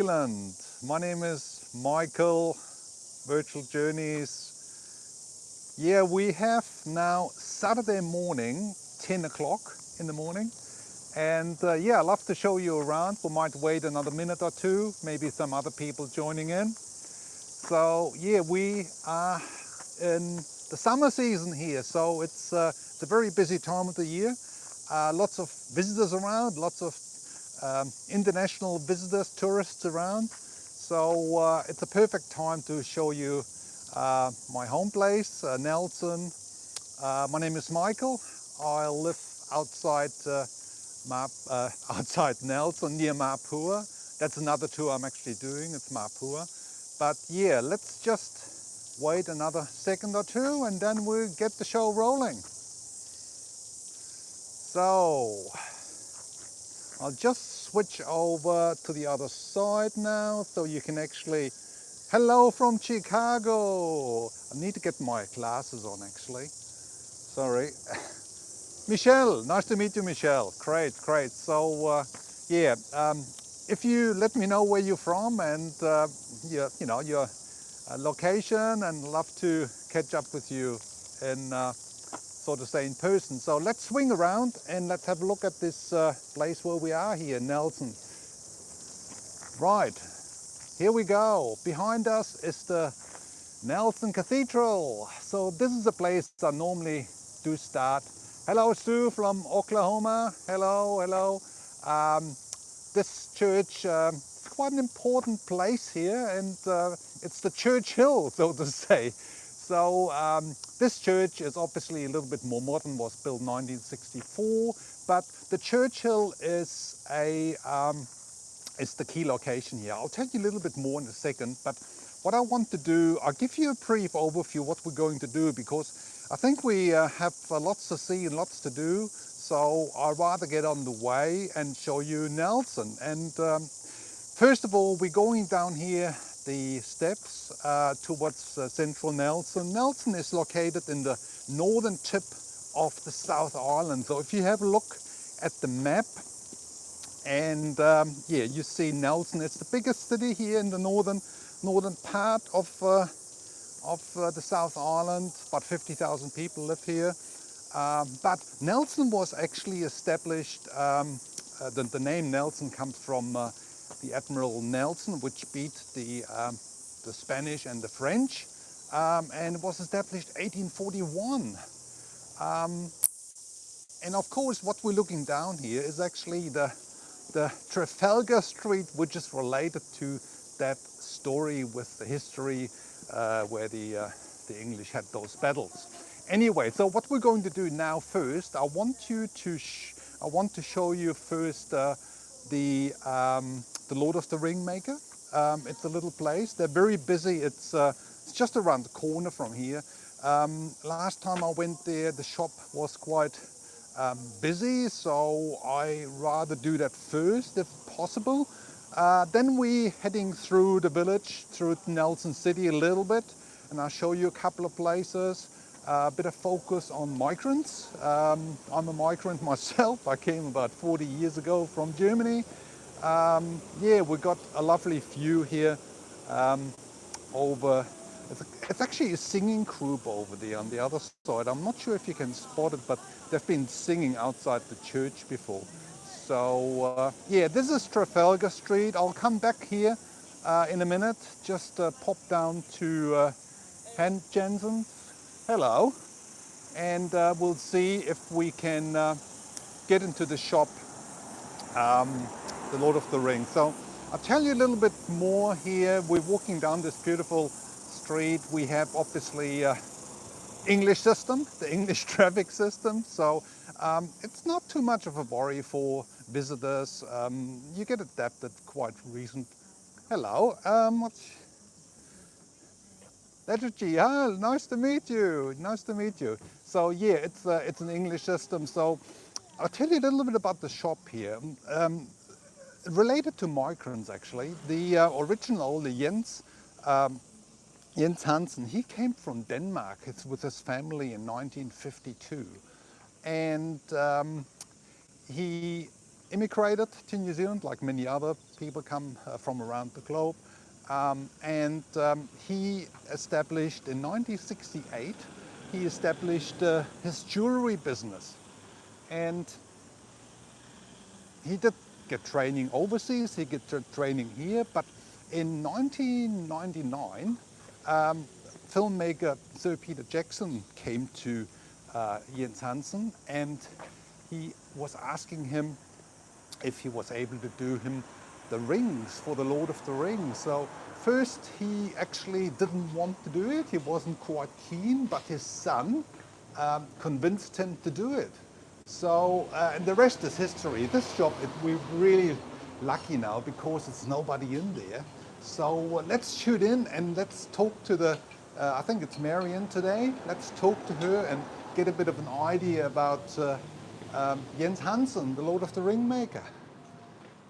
Zealand. My name is Michael, Virtual Journeys. Yeah, we have now Saturday morning, 10 o'clock in the morning. And yeah, I'd love to show you around. We might wait another minute or two, maybe some other people joining in. So yeah, we are in the summer season here, so it's a very busy time of the year. Lots of visitors around, lots of international visitors, tourists around. So it's a perfect time to show you my home place, Nelson. My name is Michael. I live outside outside Nelson near Mapua. That's another tour I'm actually doing, it's Mapua. But yeah, let's just wait another second or two and then we'll get the show rolling. So I'll just switch over to the other side now so you can actually... Hello from Chicago! I need to get my glasses on actually. Sorry. Michelle, nice to meet you, Michelle. Great, great. So yeah, if you let me know where you're from and your location, and love to catch up with you in so to say in person. So let's swing around and let's have a look at this place where we are here, Nelson. Right, here we go. Behind us is the Nelson Cathedral. So this is a place I normally do start. Hello, Sue from Oklahoma. Hello, hello. This church is quite an important place here, and it's the church hill, so to say. So this church is obviously a little bit more modern, was built in 1964, but the church hill is the key location here. I'll tell you a little bit more in a second, but what I want to do, I'll give you a brief overview of what we're going to do, because I think we have lots to see and lots to do. So I'd rather get on the way and show you Nelson. And first of all, we're going down here the steps towards central Nelson. Nelson is located in the northern tip of the South Island. So if you have a look at the map, and yeah, you see Nelson. It's the biggest city here in the northern part of the South Island. About 50,000 people live here. But Nelson was actually established, the name Nelson comes from the Admiral Nelson, which beat the Spanish and the French, and it was established 1841. And of course, what we're looking down here is actually the Trafalgar Street, which is related to that story with the history where the English had those battles. Anyway, so what we're going to do now first, I want to show you first the Lord of the Ringmaker. It's a little place. They're very busy. It's just around the corner from here. Last time I went there, the shop was quite busy, so I rather do that first if possible. Then we're heading through the village, through Nelson City a little bit, and I'll show you a couple of places. A bit of focus on migrants. I'm a migrant myself. I came about 40 years ago from Germany. Yeah, we got a lovely view here over. It's actually a singing group over there on the other side. I'm not sure if you can spot it, but they've been singing outside the church before. So yeah, this is Trafalgar Street. I'll come back here in a minute. Just pop down to Jens Hansen. Hello. And we'll see if we can get into the shop, the Lord of the Rings. So I'll tell you a little bit more here. We're walking down this beautiful street. We have obviously English system, the English traffic system. So it's not too much of a worry for visitors. You get adapted quite recent. Hello, Liturgy, nice to meet you. Nice to meet you. So yeah, it's an English system. So I'll tell you a little bit about the shop here. Related to migrants, actually, the original, the Jens Hansen, he came from Denmark with his family in 1952, and he immigrated to New Zealand like many other people come from around the globe. And he established in 1968, he established his jewelry business. And he did get training overseas, he get training here, but in 1999, filmmaker Sir Peter Jackson came to Jens Hansen, and he was asking him if he was able to do him the rings for the Lord of the Rings. So first he actually didn't want to do it, he wasn't quite keen, but his son convinced him to do it. So, and the rest is history. This shop, we're really lucky now because it's nobody in there. So let's shoot in and let's talk to the, I think it's Marion today. Let's talk to her and get a bit of an idea about Jens Hansen, the Lord of the Ringmaker.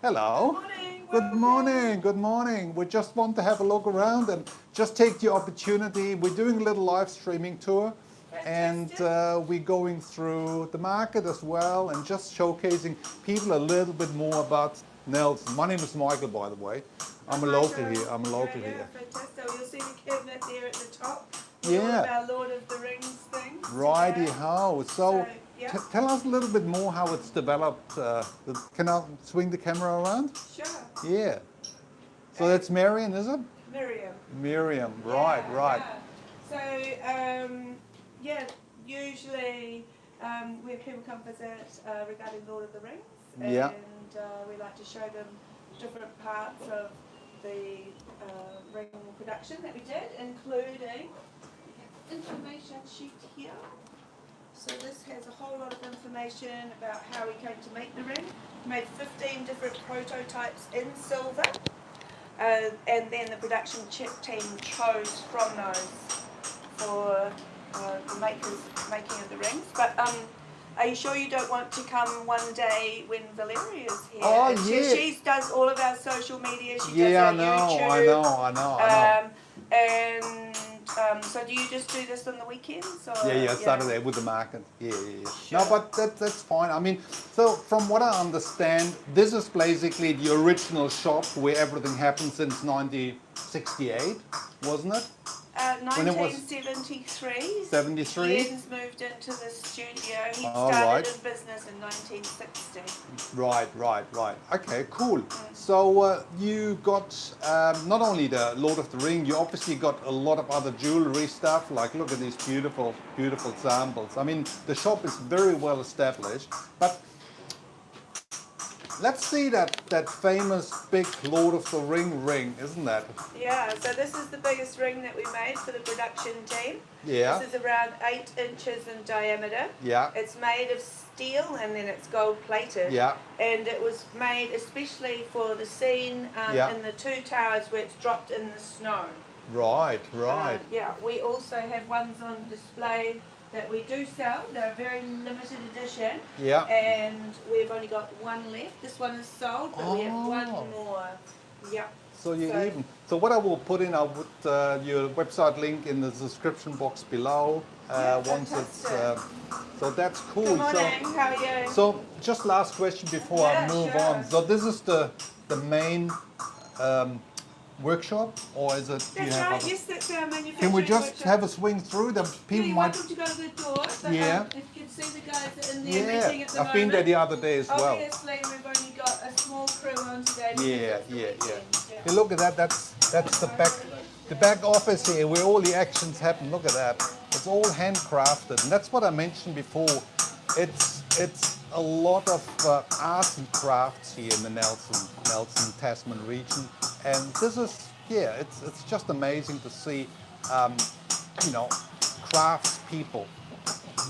Hello. Good morning. Good morning. Good morning. We just want to have a look around and just take the opportunity. We're doing a little live streaming tour. And we're going through the market as well and just showcasing people a little bit more about Nelson. My name is Michael, by the way. I'm a local here. I'm a local here. Fantastic. You'll see the cabinet there at the top. Yeah. All of our Lord of the Rings things. Righty-ho. So yeah. tell us a little bit more how it's developed. Can I swing the camera around? Sure. Yeah. So that's Marion, is it? Miriam. Miriam. Right, right. Yeah. So, yeah, usually when people come visit regarding Lord of the Rings, and we like to show them different parts of the ring production that we did, including information sheet here. So this has a whole lot of information about how we came to make the ring. We made 15 different prototypes in silver, and then the production team chose from those for the making of the rings. But are you sure you don't want to come one day when Valeria is here? Oh, yeah. She does all of our social media. She does our YouTube. I know. And so do you just do this on the weekends? Or, Saturday with the market. Yeah. Sure. No, but that's fine. I mean, so from what I understand, this is basically the original shop where everything happened since 1968, wasn't it? 1973. 73? Jens moved into the studio. He Oh, started right. in business in 1960. Right. Okay, cool. So you got not only the Lord of the Ring, you obviously got a lot of other jewelry stuff. Like, look at these beautiful, beautiful samples. I mean, the shop is very well established, but let's see that famous big Lord of the Ring, isn't that? Yeah, so this is the biggest ring that we made for the production team. Yeah. This is around 8 inches in diameter. Yeah. It's made of steel and then it's gold plated. Yeah. And it was made especially for the scene in the Two Towers where it's dropped in the snow. Right. Yeah, we also have ones on display that we do sell. They're a very limited edition. Yeah. And we've only got one left. This one is sold, but we have one more. Yeah. So you're even. So what I will put in, I'll put your website link in the description box below. Once it's. So that's cool. Good morning. How are you? So just last question before I move on. So this is the main workshop, or is it? That's right. Yes, that's our manufacturing. Can we just workshop. have a swing through? The people you're might. welcome to go to the door. But, Yeah. If you can see the guys that are in there meeting at the moment. I've been there the other day as well. Obviously, we've only got a small crew on today. Yeah. Hey, look at that. That's the back office here where all the actions happen. Look at that. It's all handcrafted, and that's what I mentioned before. It's a lot of arts and crafts here in the Nelson Tasman region, and this is it's just amazing to see crafts people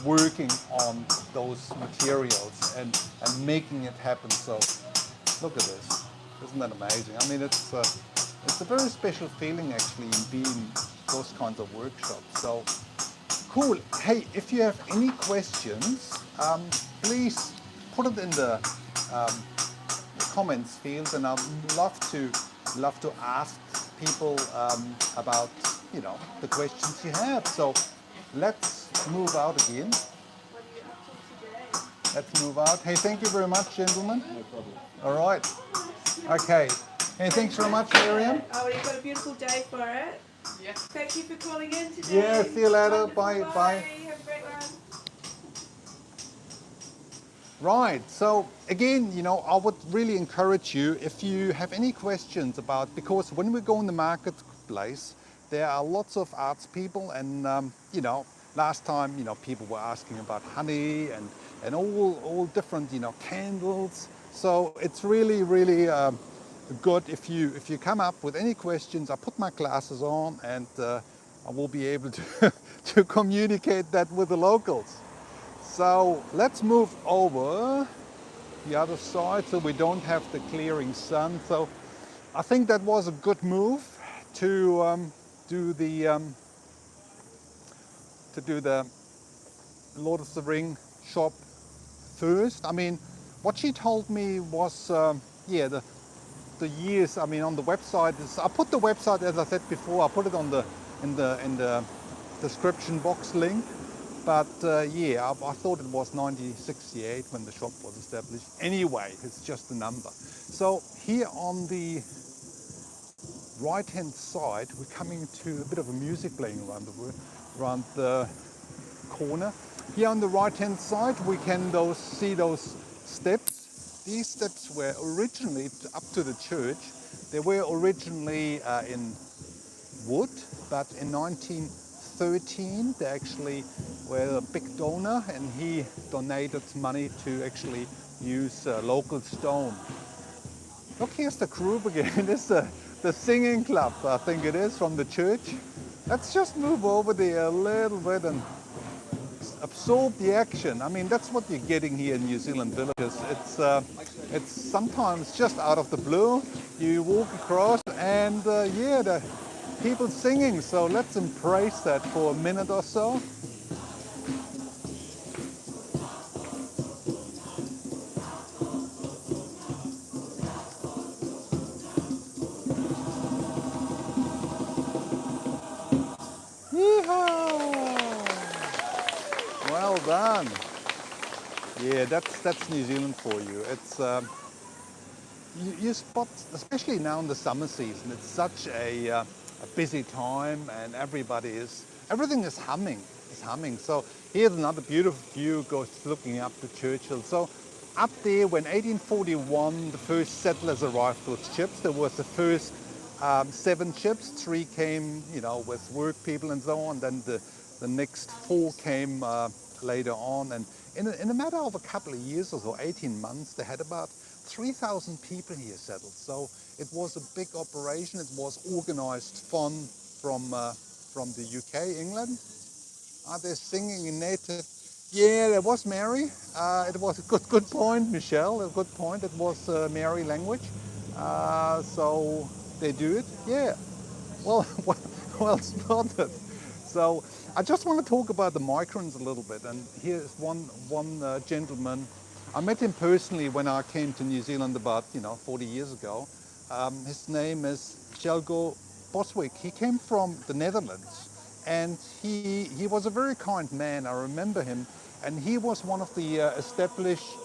working on those materials and making it happen. So look at this. Isn't that amazing? I mean, it's a very special feeling actually in being in those kinds of workshops. So cool. Hey, if you have any questions, please put it in the comments field, and I'd love to ask people about the questions you have. So let's move out again. What are you up to today? Let's move out. Hey, thank you very much, gentlemen. No problem. All right. Okay. Hey, thanks very much, Miriam. Oh, you've got a beautiful day for it. Yeah. Thank you for calling in today. Yeah, see you later. Wonderful. Bye. Bye. Have a great one. Right, so again, I would really encourage you if you have any questions about, because when we go in the marketplace, there are lots of arts people, and last time, people were asking about honey and all different, candles. So it's really, really good if you come up with any questions. I put my glasses on, and I will be able to to communicate that with the locals. So let's move over the other side so we don't have the clearing sun. So I think that was a good move to do the um, to do the Lord of the Ring shop first. I mean, what she told me was yeah, the years. I mean, on the website I put the website, as I said before. I put it on the in the description box link. But yeah, I thought it was 1968 when the shop was established. Anyway, it's just a number. So here on the right-hand side, we're coming to a bit of a music playing around the corner. Here on the right-hand side, we can see those steps. These steps were originally up to the church. They were originally in wood, but in 1913 they actually were a big donor, and he donated money to actually use local stone. Look, here's the group again. This is the singing club, I think it is, from the church. Let's just move over there a little bit and absorb the action. I mean, that's what you're getting here in New Zealand villages. It's sometimes just out of the blue. You walk across, and yeah, the people singing. So let's embrace that for a minute or so. Yeehaw! Well done. Yeah, that's New Zealand for you. It's you spot, especially now in the summer season, it's such a busy time, and everything is humming. It's humming. So here's another beautiful view, goes looking up to Churchill. So up there, when 1841 the first settlers arrived with ships, there was the first 7 ships. 3 came, with work people and so on. Then the next 4 came later on, and in a matter of a couple of years or so, 18 months, they had about 3,000 people here settled. So it was a big operation. It was organized fun from the UK, England. Are they singing in native? Yeah, there was Mary. It was a good point, Michelle. A good point. It was Mary language. So they do it. Yeah. Well, well spotted. So I just want to talk about the migrants a little bit. And here's one gentleman. I met him personally when I came to New Zealand about 40 years ago. His name is Jelgo Boswick. He came from the Netherlands, and he was a very kind man. I remember him, and he was one of the established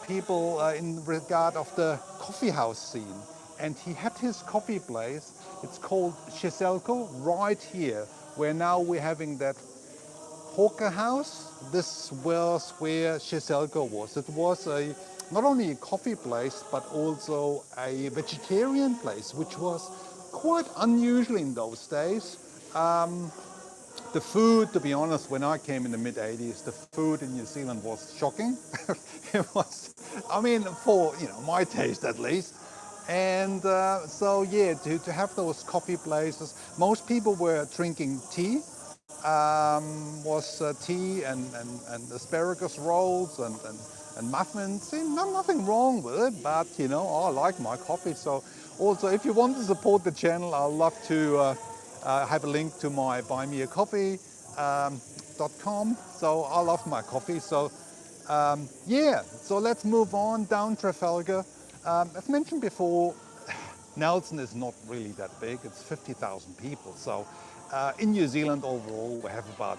people in regard of the coffee house scene. And he had his coffee place. It's called Cheselco, right here, where now we're having that hawker house. This was where Cheselco was. It was not only a coffee place, but also a vegetarian place, which was quite unusual in those days. The food, to be honest, when I came in the mid-80s, the food in New Zealand was shocking. It was, I mean, for my taste at least. And so yeah, to have those coffee places, most people were drinking tea. Was tea and asparagus rolls and muffins. See, nothing wrong with it, but I like my coffee. So also, if you want to support the channel, I'd love to have a link to my buymeacoffee.com. So I love my coffee. So yeah, so let's move on down Trafalgar. As mentioned before, Nelson is not really that big. It's 50,000 people. So In New Zealand overall, we have about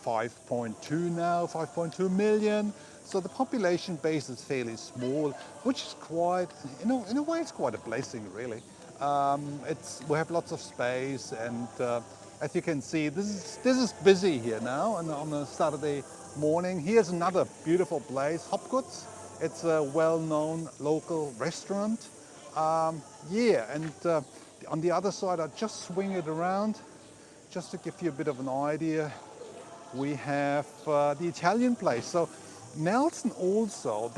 5.2 now, 5.2 million. So the population base is fairly small, which is quite, in a way, it's quite a blessing, really. We have lots of space, and as you can see, this is busy here now, and on a Saturday morning. Here's another beautiful place, Hopgood's. It's a well-known local restaurant. Yeah, and on the other side, I'll just swing it around. Just to give you a bit of an idea, we have the Italian place. So Nelson also,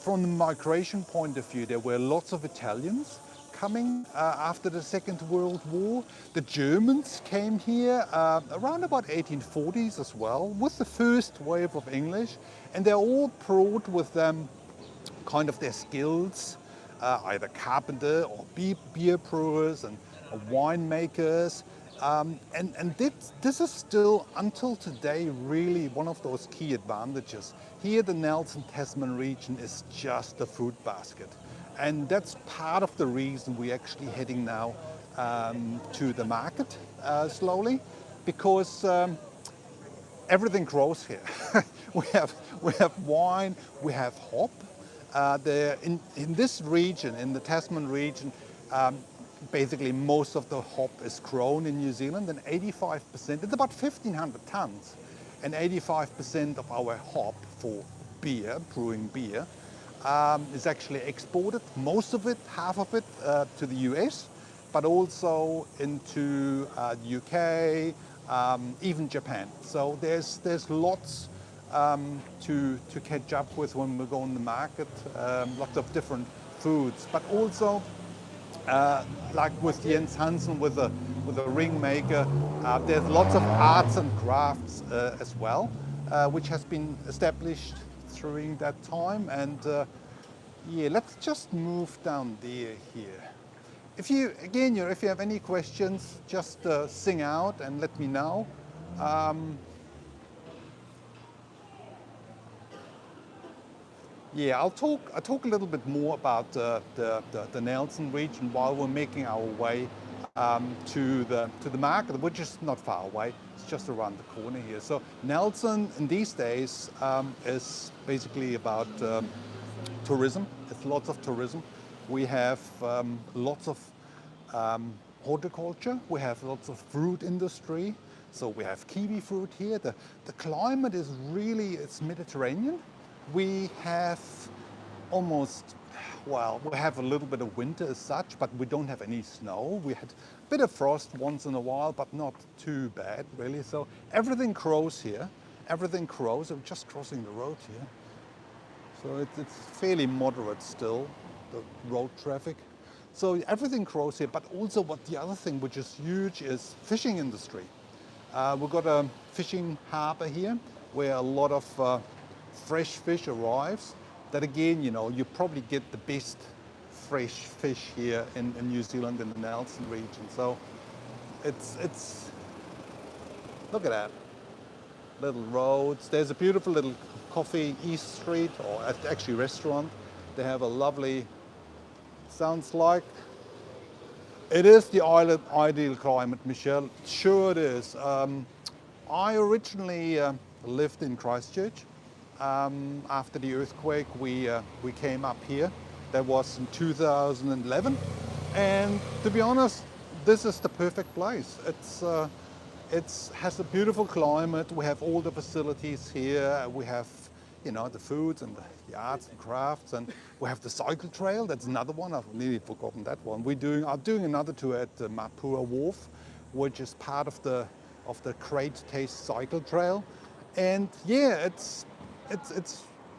from the migration point of view, there were lots of Italians coming after the Second World War. The Germans came here around about 1840s as well, with the first wave of English, and they all brought with them kind of their skills, either carpenter or beer brewers and winemakers. And this is still, until today, really one of those key advantages. Here, the Nelson Tasman region is just a fruit basket. And that's part of the reason we're actually heading now to the market slowly, because everything grows here. we have wine, we have hop. In this region, in the Tasman region, basically most of the hop is grown in New Zealand, and 85%, it's about 1,500 tons, and 85% of our hop for beer, brewing beer, is actually exported. Most of it, half of it, to the US, but also into the UK, even Japan. So there's lots to catch up with when we go on the market, lots of different foods, but also like with Jens Hansen with the Ringmaker, there's lots of arts and crafts as well, which has been established during that time. And yeah, let's just move down there here. If you have any questions, just sing out and let me know. Yeah, I'll talk a little bit more about the Nelson region while we're making our way to the market, which is not far away. It's just around the corner here. So Nelson in these days is basically about tourism. It's lots of tourism. We have lots of horticulture. We have lots of fruit industry. So we have kiwi fruit here. The climate is really, it's Mediterranean. We have we have a little bit of winter as such, but we don't have any snow. We had a bit of frost once in a while, but not too bad, really. So everything grows here. Everything grows. I'm just crossing the road here. So it's fairly moderate still, the road traffic. So everything grows here, but also the other thing which is huge is fishing industry. We've got a fishing harbour here where a lot of fresh fish arrives. That again, you probably get the best fresh fish here in New Zealand, in the Nelson region. So it's look at that, little roads. There's a beautiful little coffee East Street, or actually restaurant. They have a lovely, sounds like, it is the ideal climate, Michelle. Sure it is. I originally lived in Christchurch. After the earthquake, we came up here. That was in 2011, and to be honest, this is the perfect place. It has a beautiful climate. We have all the facilities here. We have, the foods and the arts and crafts, and we have the cycle trail. That's another one. I've nearly forgotten that one. I'm doing another tour at the Mapua Wharf, which is part of the Great Taste Cycle Trail, and yeah, it's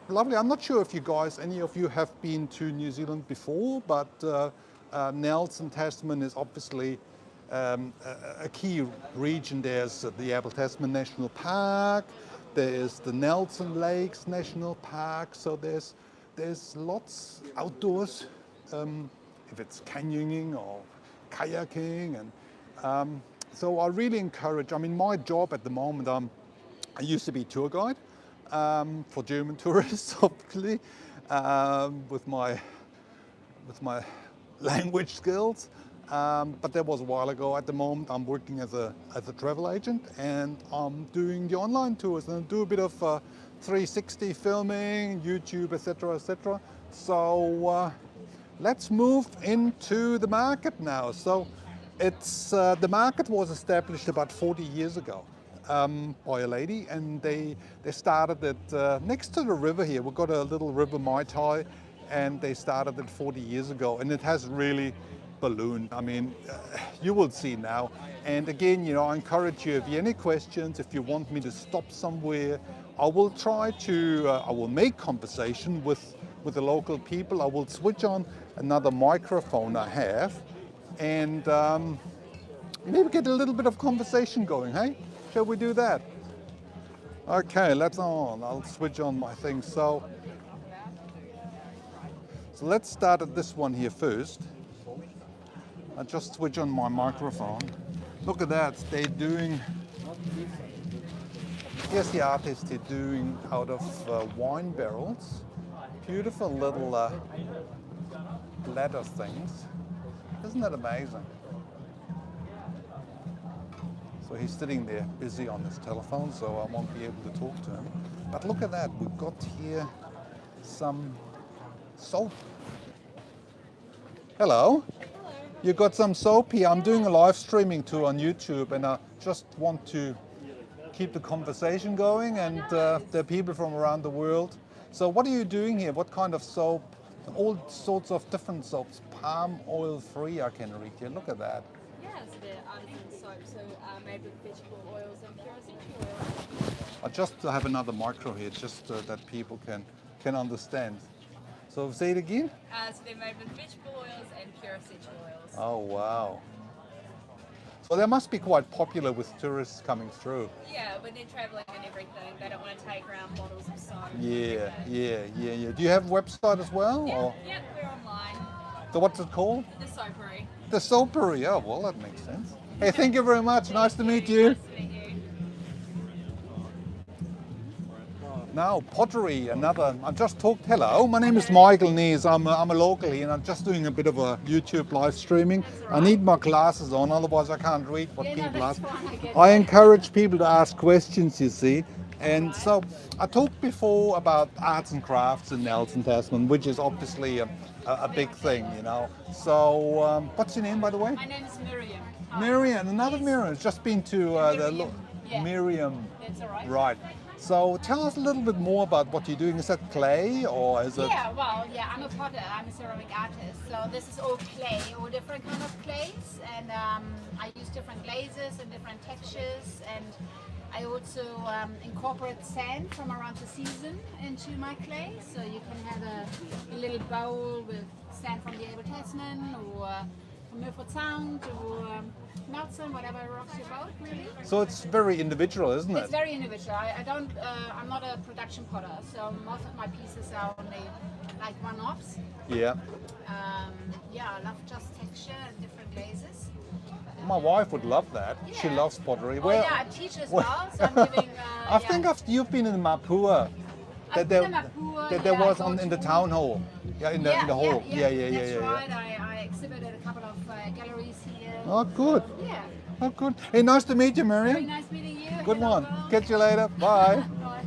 lovely. I'm not sure if any of you have been to New Zealand before, but Nelson Tasman is obviously a key region. There's the Apple Tasman National Park, there's the Nelson Lakes National Park, so there's lots outdoors, if it's canyoning or kayaking, and so I really encourage, my job at the moment, I used to be tour guide for German tourists, obviously, with my language skills. but that was a while ago. At the moment, I'm working as a travel agent, and I'm doing the online tours and I do a bit of 360 filming, YouTube, etc., etc. So let's move into the market now. So it's the market was established about 40 years ago by a lady, and they started it next to the river here. We've got a little river Mai Tai, and they started it 40 years ago, and it has really ballooned. I mean, you will see now. And again, you know, I encourage you, if you have any questions, if you want me to stop somewhere, I will try to, I will make conversation with the local people. I will switch on another microphone I have, and maybe get a little bit of conversation going, hey? Shall we do that? Okay, let's on. I'll switch on my thing. So let's start at this one here first. I'll just switch on my microphone. Look at that, they're doing, here's the artist they're doing out of wine barrels. Beautiful little ladder things. Isn't that amazing? So he's sitting there busy on his telephone, so I won't be able to talk to him. But look at that, we've got here some soap. Hello. You got some soap here. I'm doing a live streaming tour on YouTube, and I just want to keep the conversation going, and there are people from around the world. So what are you doing here? What kind of soap? All sorts of different soaps. Palm oil free, I can read here. Look at that. Yeah, so they're artisan soap, so made with vegetable oils and pure essential oils. I just have another micro here, just that people can understand. So say it again. So they're made with vegetable oils and pure essential oils. Oh wow. So they must be quite popular with tourists coming through. Yeah, when they're travelling and everything, they don't want to take around bottles of soap. Yeah. Do you have a website as well? Yeah, Or? yeah, we're online. So what's it called? The Soapery. The Soapery. Oh, well, that makes sense. Hey, thank you very much. Nice to meet you. Nice to meet you. Now, pottery, another. I just talked. Hello, my name is Michael Nees. I'm a local here, and I'm just doing a bit of a YouTube live streaming. I need my glasses on, otherwise I can't read what people ask. I encourage people to ask questions, you see. And so I talked before about arts and crafts in Nelson Tasman, which is obviously a big thing, you know. So, what's your name, by the way? My name is Miriam. Miriam, another Miriam. It's just been to Miriam. Yeah. Miriam. That's all right. Right. So tell us a little bit more about what you're doing. Is that clay or is it? Yeah, well, yeah, I'm a potter. I'm a ceramic artist. So this is all clay, all different kind of clays, and I use different glazes and different textures, and I also incorporate sand from around the season into my clay. So you can have a little bowl with sand from the Abel Tasman or from Milford Sound or Melton, whatever rocks your boat, really. So it's very individual, isn't it? It's very individual. I don't. I'm not a production potter, so most of my pieces are only like one-offs. Yeah. Yeah, I love just texture and different glazes. My wife would love that. She Yeah. loves pottery. Oh Well, yeah, I teach as well, so I'm giving. I think you've been in Mapua. I've been in Mapua, that there yeah, was I go in the to- town hall. Yeah, in the hall. Yeah, Yeah. That's right. I exhibited a couple of galleries here. Oh, good. Yeah. Oh, good. Hey, nice to meet you, Very Miriam. nice meeting you. Good Hello, one. Will. Catch you later. Bye. Bye.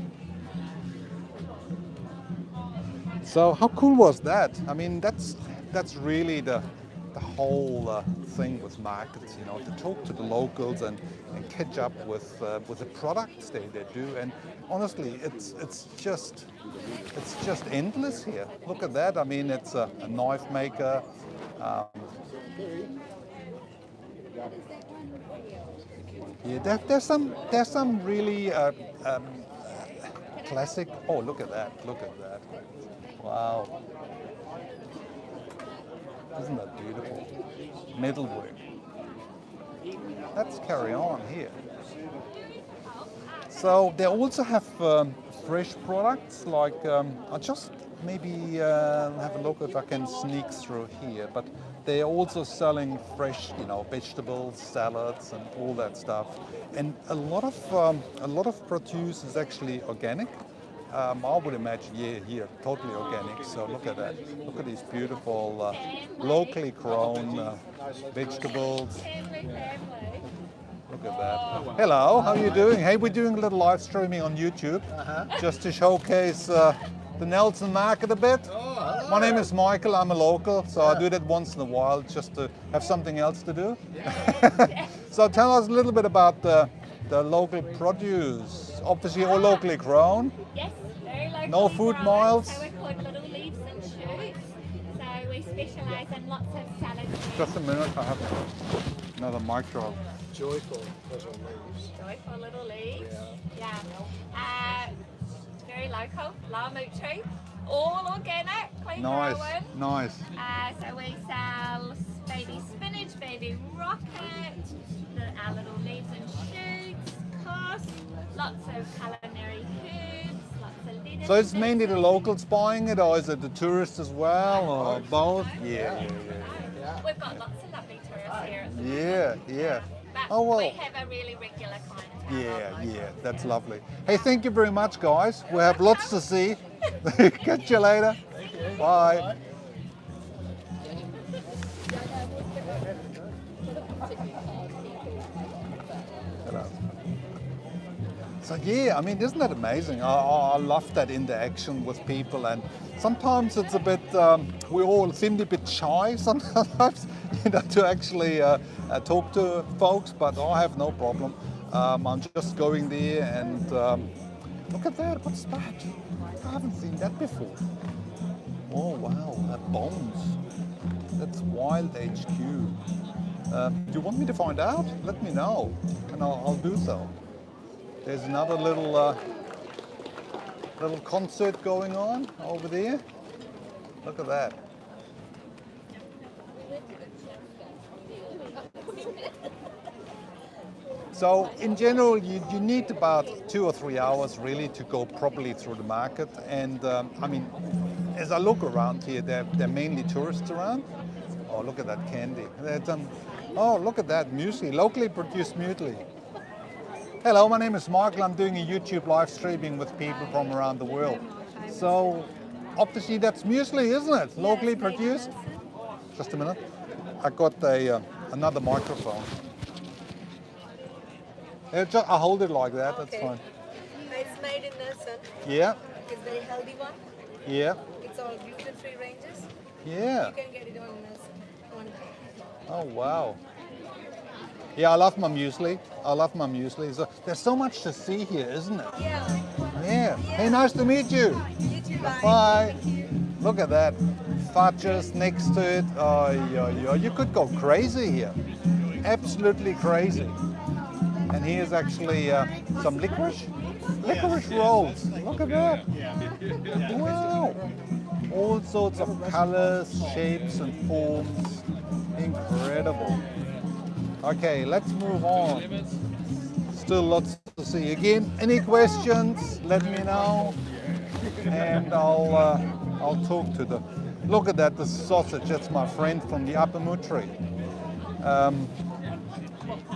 So how cool was that? I mean, that's really the whole thing with markets, you know, to talk to the locals and catch up with the products they do. And honestly, it's just endless here. Look at that. I mean, it's a knife maker. Yeah, there's some really classic. Oh, look at that! Look at that! Wow! Isn't that beautiful? Metalwork. Let's carry on here. So they also have fresh products like I'll just maybe have a look if I can sneak through here. But they're also selling fresh, you know, vegetables, salads, and all that stuff. And a lot of produce is actually organic. I would imagine, here, totally organic. So look at that. Look at these beautiful, locally grown vegetables. Family. Look at that. Hello, how are you doing? Hey, we're doing a little live streaming on YouTube just to showcase the Nelson market a bit. My name is Michael, I'm a local, so I do that once in a while just to have something else to do. So tell us a little bit about the local produce. Obviously all locally grown. Yes, very local. No food miles. So we're called Little Leaves and Shoots. So we specialise in lots of salads. Just a minute, I have another mic drop. Joyful little leaves. Joyful Little Leaves. Yeah. Very local, Lamutu. All organic, clean Nice, grown. nice. So we sell baby spinach, baby rocket, our little leaves and shoots, cos, lots of culinary herbs, lots of lettuce. So it's mainly the locals buying it, or is it the tourists as well, or both? Yeah. We've got lots of lovely tourists here at the moment. Yeah. But Oh, well. we have a really regular clientele. Yeah, that's lovely. Hey, thank you very much, guys. We have lots to see. Catch you later. Bye. Hello. So yeah, I mean, isn't that amazing? I love that interaction with people, and sometimes it's a bit, we all seem a bit shy sometimes, to actually talk to folks, but I have no problem. I'm just going there and look at that, what's that? I haven't seen that before. Oh wow, that bones. That's Wild HQ. Do you want me to find out? Let me know, and I'll do so. There's another little concert going on over there. Look at that. So in general, you need about 2 or 3 hours really to go properly through the market. And I mean, as I look around here, there are mainly tourists around. Oh, look at that candy. Oh, look at that muesli, locally produced muesli. Hello, my name is Michael. I'm doing a YouTube live streaming with people from around the world. So obviously that's muesli, isn't it? Locally produced. Just a minute. I got another microphone. I hold it like that, that's fine. It's made in Nelson. Yeah, It's very healthy one. yeah, It's all gluten-free ranges. yeah. You can get it on Nelson. Oh, wow. Yeah, I love my muesli. So, there's so much to see here, isn't it? Yeah. Yeah. Hey, nice to meet you. You too, bye. Bye. Look at that. Fudges next to it. Oh, yeah. You could go crazy here. Absolutely crazy. And here's actually some licorice rolls. Look at that. Wow. All sorts of colors, shapes and forms. Incredible. Okay, let's move on. Still lots to see. Again, any questions, let me know. And I'll talk to them. Look at that, the sausage. That's my friend from the Upper Mutri.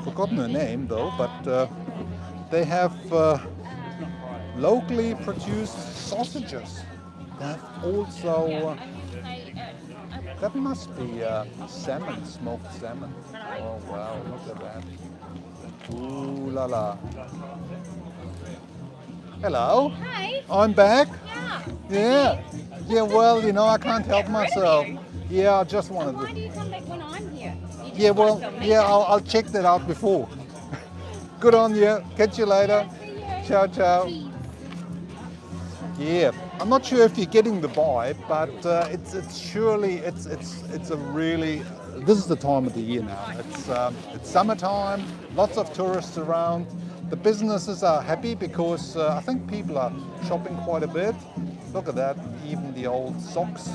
Forgotten her name though, but they have locally produced sausages. They have also, that must be salmon, smoked salmon. Oh wow, look at that. Ooh la la. Hello. Hi. I'm back. Yeah. Yeah, well, I can't help myself. Yeah, I just wanted Why to. do you come back when I'm here? You just Yeah, well, want to film me? yeah, I'll check that out before. Good on you. Catch you later. Ciao, ciao. Yeah, I'm not sure if you're getting the vibe, but it's a really. This is the time of the year now. It's summertime. Lots of tourists around. The businesses are happy because I think people are shopping quite a bit. Look at that, even the old socks.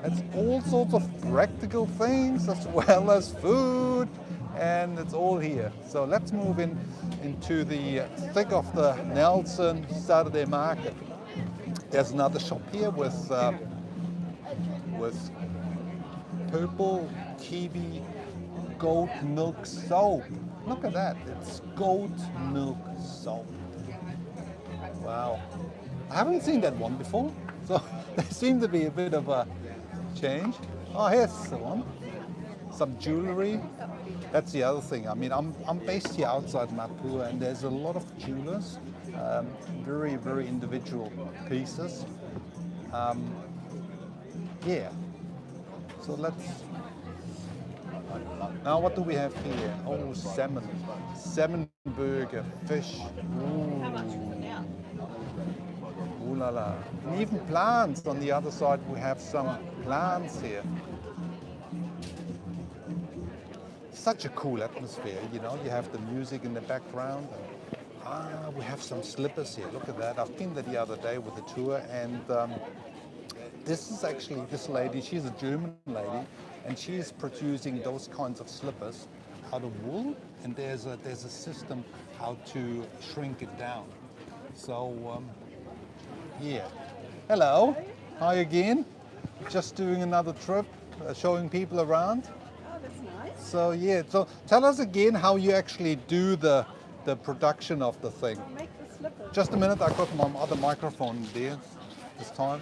It's all sorts of practical things as well as food, and it's all here. So let's move into the thick of the Nelson Saturday market. There's another shop here with purple kiwi goat milk soap. Look at that, it's goat milk soap. Wow, I haven't seen that one before, so there seems to be a bit of a change. Oh, here's the one. some jewelry. That's the other thing. I mean, I'm based here outside Mapua, and there's a lot of jewelers, very, very individual pieces. Yeah. So let's. Now, what do we have here? Oh, salmon burger, fish. Ooh. Ooh la la. And even plants on the other side. We have some plants here. Such a cool atmosphere, you know. You have the music in the background. We have some slippers here. Look at that. I've been there the other day with a tour, and this is actually this lady. She's a German lady, and she is producing those kinds of slippers out of wool. And there's a system how to shrink it down. So yeah. Hello. Hi again. Just doing another trip, showing people around. Oh, that's nice. So yeah, so tell us again how you actually do the production of the thing. I'll make the slippers. Just a minute, I got my other microphone there this time.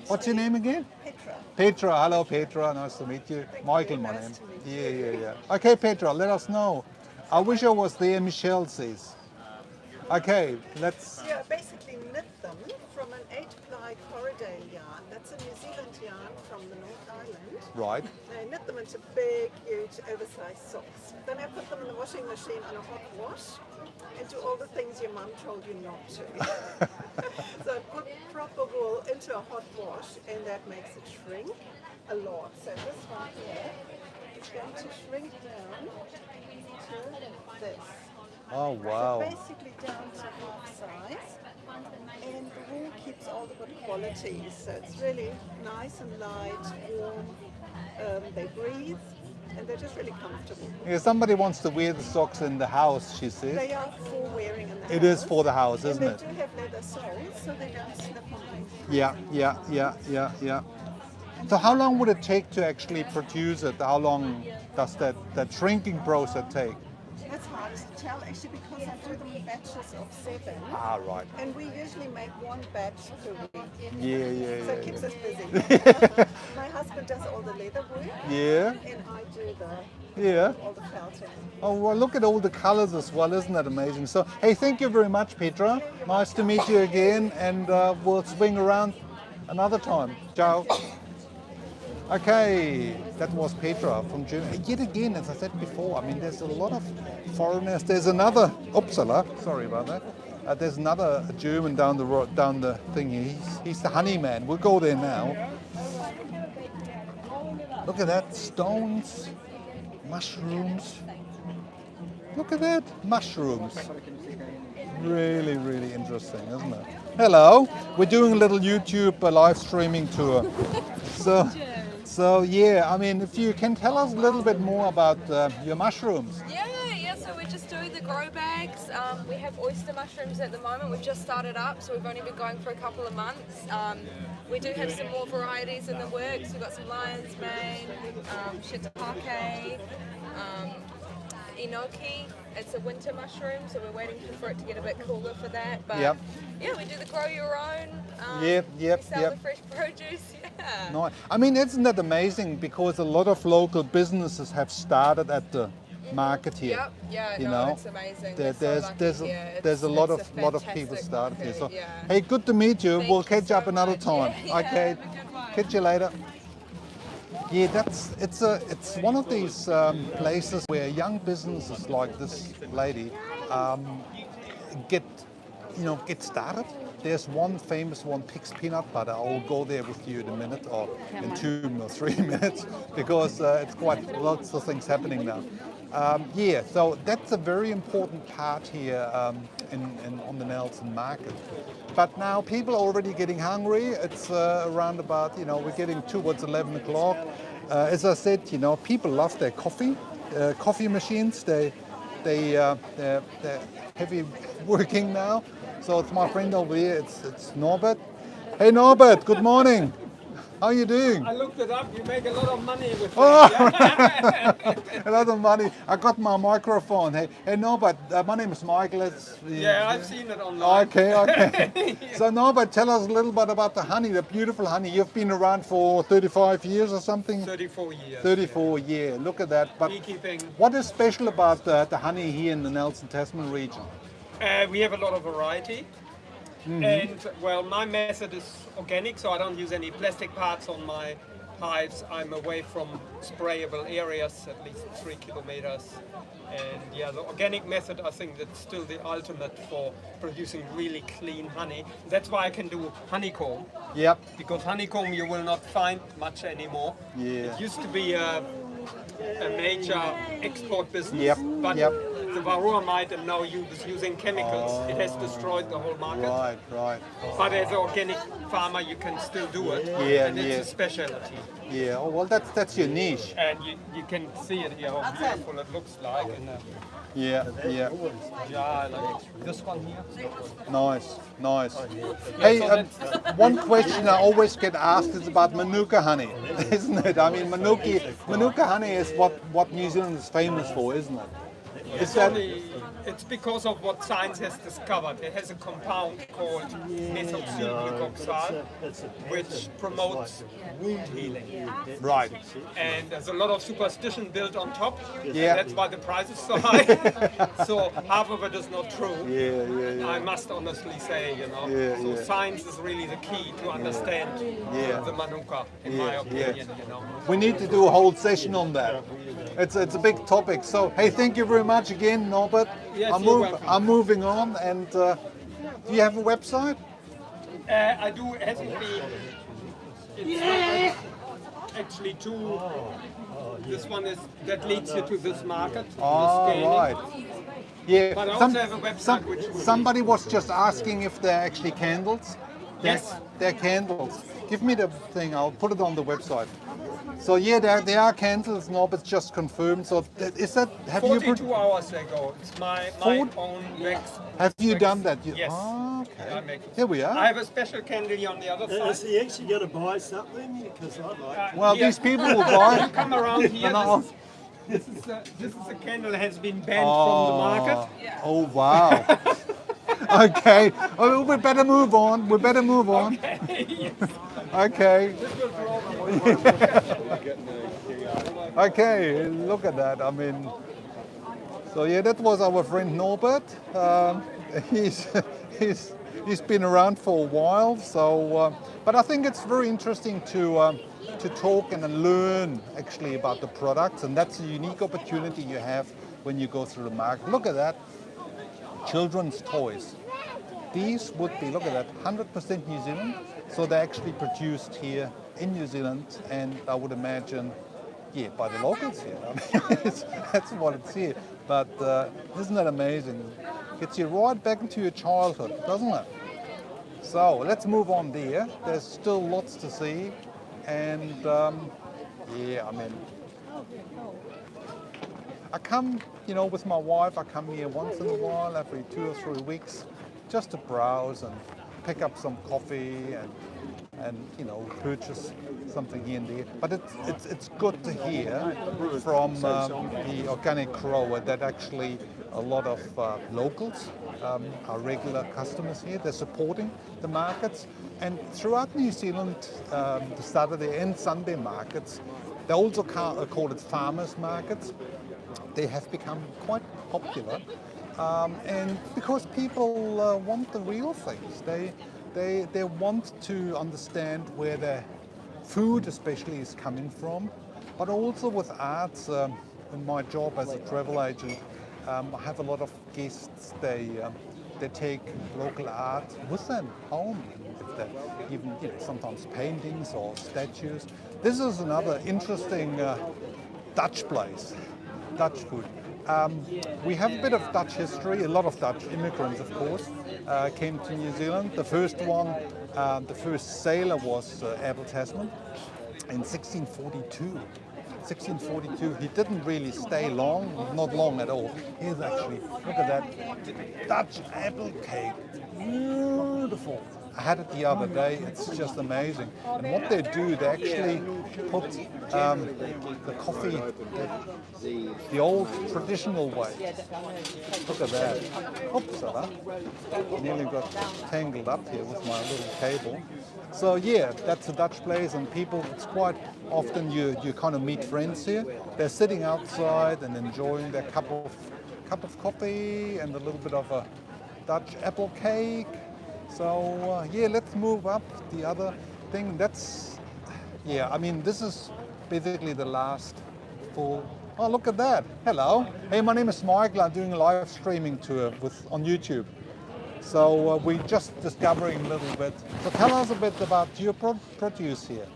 What's your name again? Petra. Petra. Hello, Petra. Nice to meet you. Michael, my name. Nice to meet Yeah. Okay, Petra, let us know. I wish I was there, Michelle says. Okay, let's. Yeah, basically knit them from an 8-ply corridor yarn. That's a New Zealand yarn from the North Island. Right. I knit them into big, huge, oversized socks. Then I put them in the washing machine on a hot wash and do all the things your mum told you not to. So I put proper wool into a hot wash, and that makes it shrink a lot. So this one here is going to shrink down to this. Oh wow. So basically down to half size, and the wool keeps all the good qualities. So it's really nice and light, warm. They breathe, and they're just really comfortable. Yeah, somebody wants to wear the socks in the house, she says. They are for wearing in the house. It is for the house, and isn't it? they do have leather soles, so they don't slip on you. Yeah. So how long would it take to actually produce it? How long does that shrinking process take? It's hard to tell actually because I do them in batches of 7. Ah, right. And we usually make one batch per week. Yeah. So it keeps us busy. My husband does all the leather work. Yeah. And I do all the felting. Oh, well, look at all the colors as well. Isn't that amazing? So, hey, thank you very much, Petra. Nice to meet you again, and we'll swing around another time. Ciao. Okay, that was Petra from Germany. Yet again, as I said before, I mean, there's a lot of foreigners. There's another Uppsala. Sorry about that. There's another German down the road, down the thing here. He's the honey man. We'll go there now. Look at that, stones, mushrooms. Look at that, mushrooms. Really, really interesting, isn't it? Hello, we're doing a little YouTube live streaming tour. So yeah, I mean, if you can tell us a little bit more about your mushrooms. Yeah, so we're just doing the grow bags. We have oyster mushrooms at the moment. We've just started up, so we've only been going for a couple of months. We do have some more varieties in the works. We've got some lion's mane, shiitake, enoki. It's a winter mushroom, so we're waiting for it to get a bit cooler for that. But yeah, we do the grow your own. We sell the fresh produce. Yeah. No, I mean, isn't that amazing? Because a lot of local businesses have started at the market here. Yep. Yeah. You know, it's amazing. There's a lot of people started here. So hey, good to meet you. We'll catch up another time. Okay. Catch you later. Yeah, it's one of these places where young businesses like this lady get started. There's one famous one, Pig's Peanut Butter. I'll go there with you in a minute or in 2 or 3 minutes because it's quite lots of things happening now. So that's a very important part here on the Nelson market. But now people are already getting hungry. It's around about, we're getting towards 11 o'clock. As I said, people love their coffee. Coffee machines, they're heavy working now. So it's my friend over here, it's Norbert. Hey Norbert, good morning. How are you doing? I looked it up. You make a lot of money with Oh, that. a lot of money. I got my microphone. Hey, Norbert, my name is Michael. Yeah, I've seen it online. Okay. So Norbert, tell us a little bit about the honey, the beautiful honey. You've been around for 35 years or something? 34 years. 34 years. Look at that. But Beekeeping. what is special about the honey here in the Nelson Tasman region? We have a lot of variety. And well, my method is organic, so I don't use any plastic parts on my hives. I'm away from sprayable areas, at least 3 kilometers. And yeah, the organic method, I think that's still the ultimate for producing really clean honey. That's why I can do honeycomb. Yep. Because honeycomb you will not find much anymore. Yeah. It used to be a major export business, Yep, but yep. the varroa mite and now using chemicals, it has destroyed the whole market. Right. But as an organic farmer, you can still do it, Yeah, and it's yeah. a specialty. Yeah. Oh, well, that's your niche. And you can see it here, how beautiful it looks like in a Yeah. jar like this one here. Nice. Hey, one question I always get asked is about Manuka honey, isn't it? I mean, Manuka honey is what New Zealand is famous for, isn't it? Is that? It's because of what science has discovered. It has a compound called methylglucoxide, which promotes wound healing. Right. And there's a lot of superstition built on top. Yeah. And that's why the price is so high. So half of it is not true. Yeah. I must honestly say, Yeah, So yeah. science is really the key to understand Yeah. the Manuka, in my opinion. We need to do a whole session on that. It's a big topic. So, hey, thank you very much again, Norbert. Yes, you're welcome. I'm moving on. And do you have a website? I do. It hasn't been. It's actually two. This one is that leads you to this market. Oh, this right. Yeah. But I also have a website which will somebody was just asking if they're actually candles. Yes. They're candles. Give me the thing. I'll put it on the website. So yeah, there are candles. Norbert's just confirmed. So is that? Have 42 you? hours ago. It's my own wax. Have you wax- done that? Yes. Oh, I okay. make it. Here we are. I have a special candle here on the other Is side. he actually going to buy something? Because I'd like Well, Here. these people will buy. Come around here. No. This is a candle that has been banned from the market. Oh wow. Okay. Oh, we better move on. Okay. Okay. Look at that. I mean. So yeah, that was our friend Norbert. He's been around for a while. So, but I think it's very interesting to talk and learn actually about the products, and that's a unique opportunity you have when you go through the market. Look at that, children's toys. These would be, look at that, 100% New Zealand. So they're actually produced here in New Zealand, and I would imagine, yeah, by the locals here. I mean, that's what it's here. But isn't that amazing? Gets you right back into your childhood, doesn't it? So let's move on there. There's still lots to see. And yeah, I mean, I come, with my wife, I come here once in a while, every 2 or 3 weeks, just to browse and pick up some coffee and purchase something here and there. But it's good to hear from the organic grower that actually a lot of locals are regular customers here. They're supporting the markets. And throughout New Zealand, the Saturday and Sunday markets, they also call it farmers markets. They have become quite popular. And because people want the real things. They want to understand where their food especially is coming from, but also with arts. In my job as a travel agent, I have a lot of guests. They take local art with them home. Even sometimes paintings or statues. This is another interesting Dutch place, Dutch food. We have a bit of Dutch history. A lot of Dutch immigrants, of course, came to New Zealand. The first one, the first sailor was Abel Tasman in 1642. 1642. He didn't really stay long, not long at all. Here's actually, look at that, Dutch apple cake. Beautiful. I had it the other day. It's just amazing. And what they do, they actually put the coffee the old traditional way. Look at that. Oops, nearly got tangled up here with my little cable. So yeah, that's a Dutch place, and people, it's quite often you kind of meet friends here. They're sitting outside and enjoying their cup of coffee and a little bit of a Dutch apple cake. So yeah, let's move up the other thing. Yeah, I mean, this is basically the last full. Oh, look at that. Hello. Hey, my name is Michael. I'm doing a live streaming tour on YouTube. So we're just discovering a little bit. So tell us a bit about your produce here.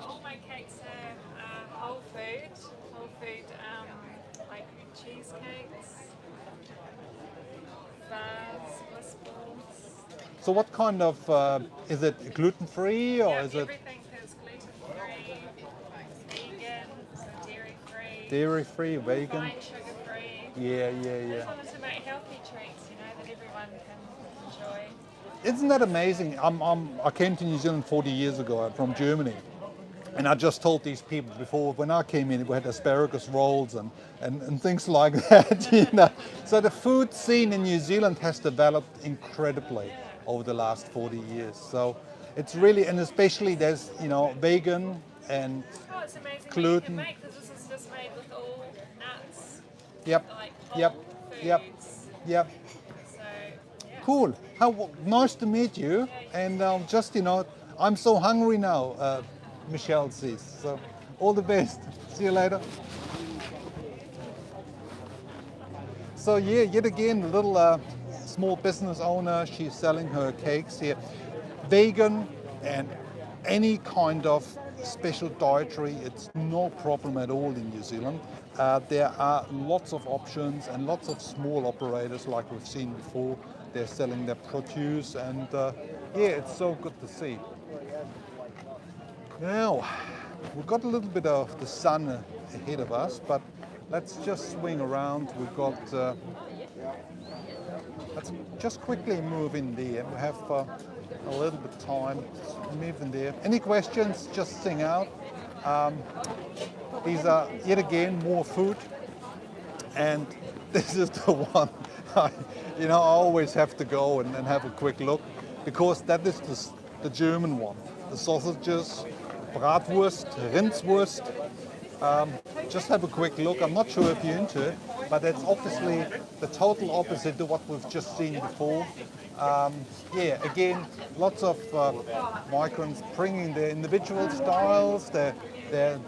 All my cakes are whole food, like cheesecakes, bars, bliss balls. So what kind of, is it gluten-free or is it? Everything is gluten-free, vegan, so dairy-free. Dairy-free, vegan? Fine sugar-free. Yeah. I just wanted to make healthy treats, that everyone can enjoy. Isn't that amazing? I came to New Zealand 40 years ago from Germany. And I just told these people before, when I came in, we had asparagus rolls and things like that, So the food scene in New Zealand has developed incredibly over the last 40 years. So it's really, and especially there's, vegan and It's amazing gluten. what you can make, because this is just made with all nuts. Yep, Like yep, whole foods. yep. So, yeah. Cool. Nice to meet you. And just, I'm so hungry now, Michelle says. So all the best. See you later. So yeah, yet again, a little small business owner. She's selling her cakes here. Vegan and any kind of special dietary, it's no problem at all in New Zealand. There are lots of options and lots of small operators like we've seen before. They're selling their produce, and yeah, it's so good to see. Now, we've got a little bit of the sun ahead of us, but let's just swing around. We've got, let's just quickly move in there. We have a little bit of time. Move in there. Any questions, just sing out. These are, yet again, more food. And this is the one, I always have to go and have a quick look, because that is the German one. The sausages, Bratwurst, Rindswurst. Just have a quick look. I'm not sure if you're into it, but it's obviously the total opposite to what we've just seen before. Yeah, again, lots of migrants bringing their individual styles, their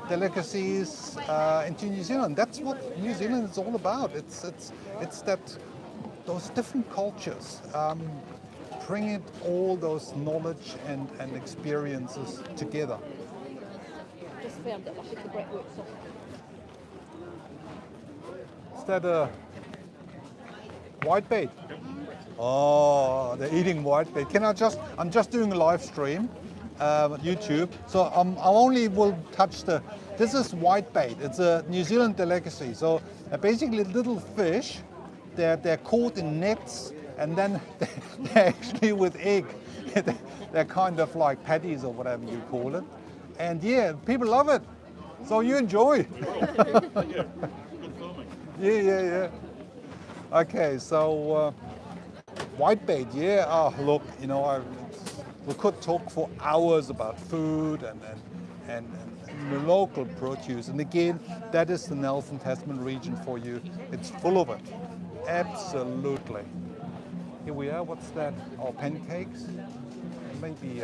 delicacies into New Zealand. That's what New Zealand is all about. It's those different cultures, bringing all those knowledge and experiences together. Just filmed it like a great workshop. Is that a whitebait? Oh, they're eating whitebait. I'm just doing a live stream on YouTube, so I only will touch this is whitebait. It's a New Zealand delicacy. So basically little fish, they're caught in nets, and then they're actually with egg. They're kind of like patties or whatever you call it. And yeah, people love it. So you enjoy. Yeah. Okay, so whitebait, yeah. Oh, look, we could talk for hours about food and the local produce. And again, that is the Northern Tasman region for you. It's full of it. Absolutely. Here we are. What's that? Oh, pancakes. Maybe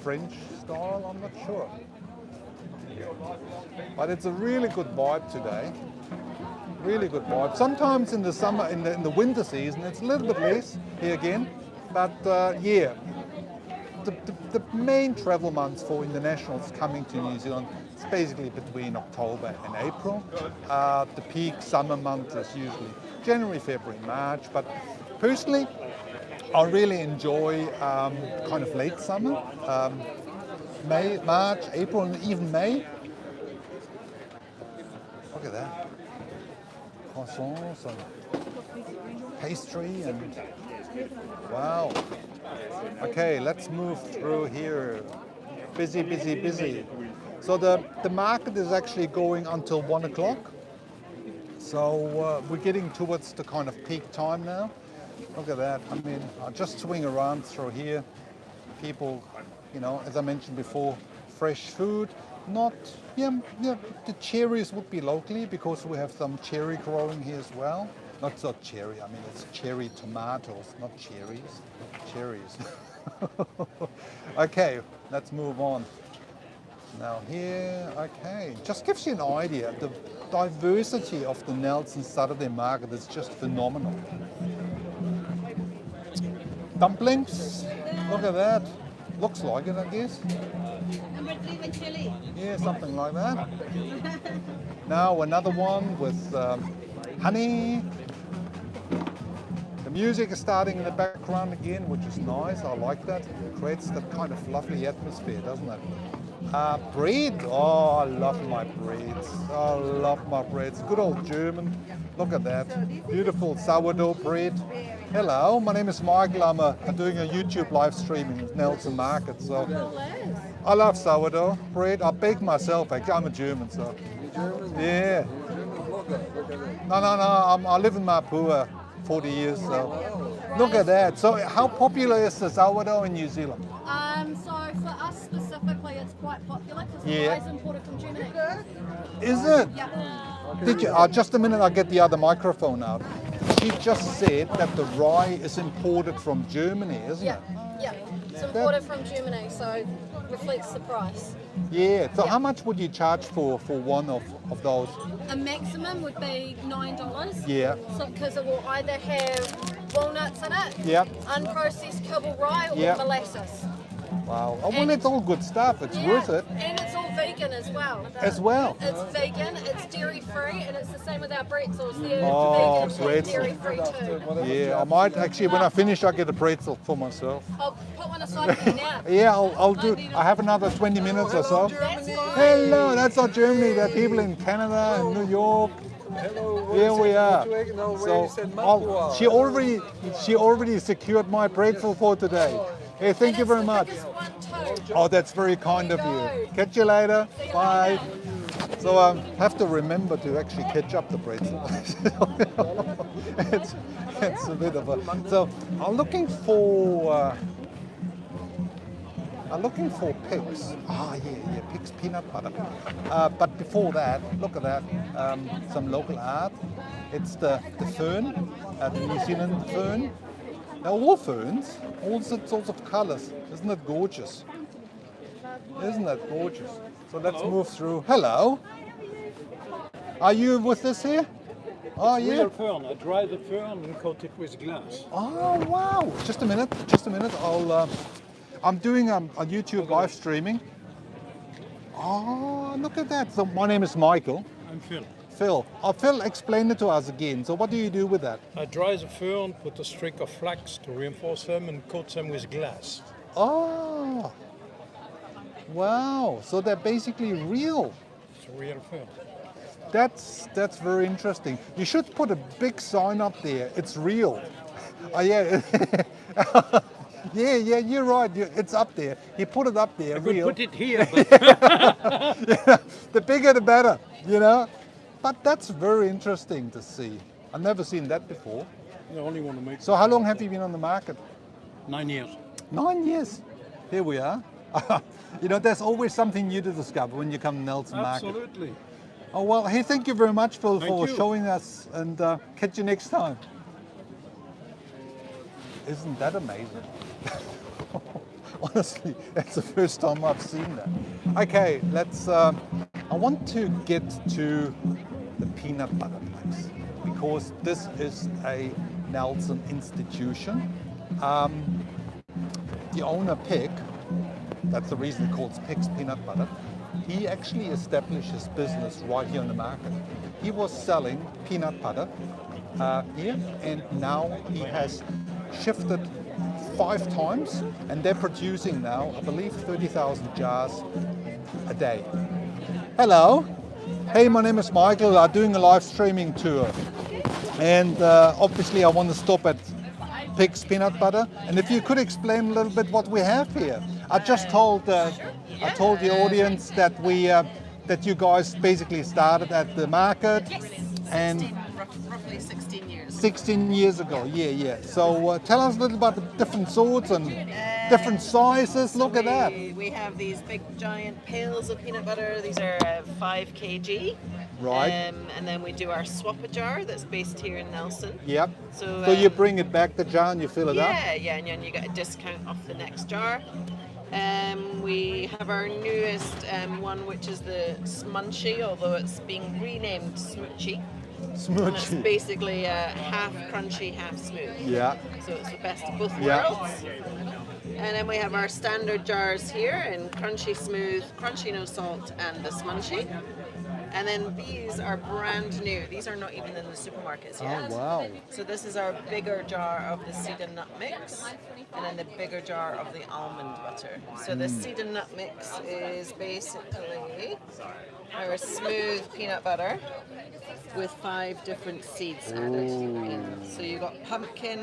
French style. I'm not sure. But it's a really good vibe today. Really good vibe. Sometimes in the summer, in the winter season, it's a little bit less here again. But yeah, the main travel months for internationals coming to New Zealand is basically between October and April. The peak summer month is usually January, February, March. But personally, I really enjoy kind of late summer, May, March, April, and even May. Look at that. Croissants and pastry and Wow. Okay, let's move through here. Busy, busy, busy. So the market is actually going until 1 o'clock. So we're getting towards the kind of peak time now. Look at that. I mean, I'll just swing around through here. People, you know, as I mentioned before, fresh food. Not, the cherries would be locally because we have some cherry growing here as well. Not so cherry, I mean, it's cherry tomatoes, not cherries. Cherries. Okay, let's move on. Now here, okay, just gives you an idea. The diversity of the Nelson Saturday market is just phenomenal. Dumplings, look at that. Looks like it, I guess. Number 3 with chili. Yeah, something like that. Now another one with honey. The music is starting in the background again, which is nice. I like that. It creates that kind of lovely atmosphere, doesn't it? Bread. Oh, I love my breads. I love my breads. Good old German. Look at that. Beautiful sourdough bread. Hello, my name is Michael. I'm doing a YouTube live stream in Nelson Market. So I love sourdough bread. I bake myself. Actually, I'm a German, so. Yeah. No. I live in Mapua 40 years. So look at that. So how popular is the sourdough in New Zealand? So for us specifically, it's quite popular because Yeah. it's imported from Germany. Is it? Yeah. Did you? Just a minute, I'll get the other microphone out. She just said that the rye is imported from Germany, isn't it? Yeah. It's imported from Germany, so reflects the price. Yeah. So how much would you charge for one of those? A maximum would be $9. Yeah. So because it will either have walnuts in it, Yeah. unprocessed kibble rye, or Yeah. molasses. Wow. Oh, well, it's all good stuff. It's worth it. And it's all vegan as well. As well. It's vegan, it's dairy free, and it's the same with our pretzels. They're Oh, vegan pretzel. and dairy free too. Yeah. I might actually, when I finish, I'll get a pretzel for myself. I'll put one aside for you now. Yeah, I'll do. I have another 20 minutes or so. That's fine. Hello. That's not Germany. There are people in Canada and New York. Here we are. So she already secured my pretzel for today. Hey, thank you very much. One, too. Oh, that's very kind of you. Catch you later. Bye. So I have to remember to actually catch up the pretzel. it's a bit of a. So I'm looking for pigs. Yeah, pigs peanut butter. But before that, look at that. Some local art. It's the fern, the New Zealand fern. Now all ferns, all sorts of colours. Isn't it gorgeous? Isn't that gorgeous? So let's move through. Hello. Are you with us here? Oh yeah. Real fern. I dry the fern and coat it with glass. Oh wow. Just a minute. I'm doing a YouTube live streaming. Oh, look at that. So my name is Michael. I'm Phil. Phil. Oh, Phil, explain it to us again. So what do you do with that? I dry the fern, put a streak of flax to reinforce them and coat them with glass. Oh, wow. So they're basically real. It's a real fern. That's very interesting. You should put a big sign up there. It's real. Oh yeah. Yeah, you're right. It's up there. You put it up there. I could real. put it here, but Yeah, the bigger the better, you know. But that's very interesting to see. I've never seen that before. I only want to make. So how long have you been on the market? 9 years. 9 years. Here we are. You know, there's always something new to discover when you come to Nelson Market. Absolutely. Oh well, hey, thank you very much, Phil, Thank for you. showing us, and catch you next time. Isn't that amazing? Honestly, that's the first time I've seen that. Okay, let's. I want to get to the peanut butter place because this is a Nelson institution. The owner, Pig, that's the reason it calls Pig's Peanut Butter. He actually established his business right here on the market. He was selling peanut butter here, and now he has shifted 5 times, and they're producing now, I believe, 30,000 jars a day. Hello. Hey, my name is Michael. I'm doing a live streaming tour, and obviously I want to stop at pig's peanut butter. And if you could explain a little bit what we have here. I just told I told the audience that we that you guys basically started at the market. Yes, And roughly 16 years. 16 years ago, yeah. So tell us a little about the different sorts and different sizes. Look at that. We have these big giant pails of peanut butter. These are 5 kg. Right. And then we do our swapper jar that's based here in Nelson. Yep. So You bring it back the jar and you fill it up? Yeah, and then you get a discount off the next jar. We have our newest one, which is the Smunchy, although it's being renamed Smoochy. And it's Smoochy. basically half crunchy, half smooth. Yeah. So it's the best of both Yeah. worlds. And then we have our standard jars here in crunchy, smooth, crunchy, no salt, and the Smunchy. And then these are brand new. These are not even in the supermarkets yet. Oh, wow. So this is our bigger jar of the seed and nut mix, and then the bigger jar of the almond butter. So the seed and nut mix is basically our smooth peanut butter with 5 different seeds added in. So you got pumpkin,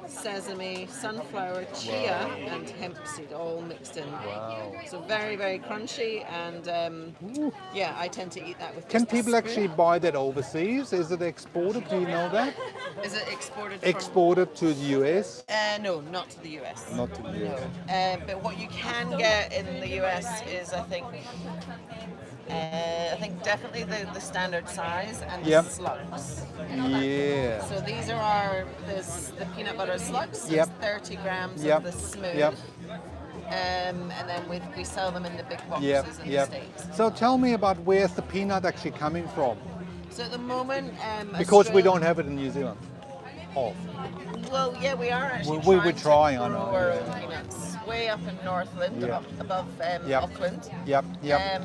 sesame, sunflower, chia, and hemp seed all mixed in. Wow. So very, very crunchy, and yeah, I tend to eat that with. Can just a people spoon. actually buy that overseas? Is it exported? Do you know that? Is it exported? Exported to the US? No, not to the US. Not to the US. But what you can get in the US is, I think definitely the standard size and Yep. the slugs. Yeah. So these are the peanut butter slugs. So Yep. it's 30 grams Yep. of the smooth. Yep. And then we sell them in the big boxes Yep. in Yep. the States. So tell me about where's the peanut actually coming from? So at the moment, Because we don't have it in New Zealand. Oh. Well, yeah, we are actually We're trying, I to know, grow our yeah. own peanuts way up in Northland, Yeah. above Yep. Auckland. Yep. Yep.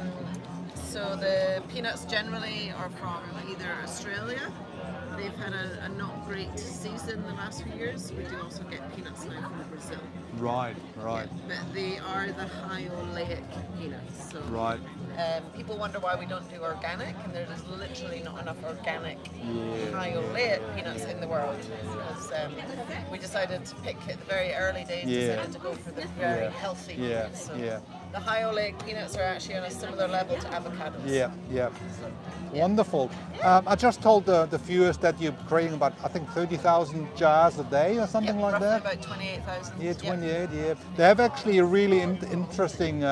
So the peanuts generally are from either Australia. They've had a not great season the last few years. We do also get peanuts now from Brazil. Right. But they are the high oleic peanuts. So Right. people wonder why we don't do organic, and there's literally not enough organic Yeah. high oleic peanuts in the world. Because we decided to pick at the very early days, Yeah. decided to go for the very Yeah. healthy Yeah. peanuts. So Yeah. the high oleic peanuts are actually on a similar level to avocados. Yeah. Wonderful. I just told the viewers that you're creating about, I think, 30,000 jars a day or something like roughly that. about 28,000. Yeah, 28, yeah. They have actually a really interesting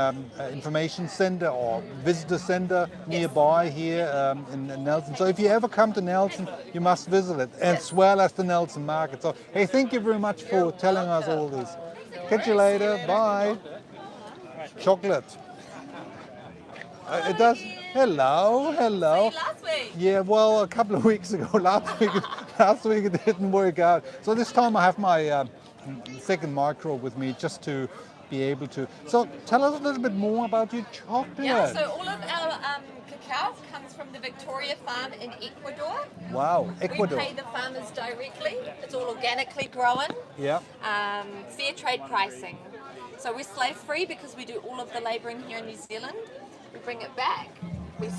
information center or visitor center nearby here in Nelson. So if you ever come to Nelson, you must visit it, as well as the Nelson Market. So, hey, thank you very much for telling us all this. Catch you later. Bye. Chocolate. It does. Hello. Last week. Yeah, well, a couple of weeks ago. Last week it didn't work out. So this time I have my second micro with me just to be able to. So tell us a little bit more about your chocolate. Yeah, so all of our cacao comes from the Victoria farm in Ecuador. Wow, Ecuador. We pay the farmers directly. It's all organically grown. Yeah. Fair trade pricing. So we're slave free because we do all of the labouring here in New Zealand. We bring it back, we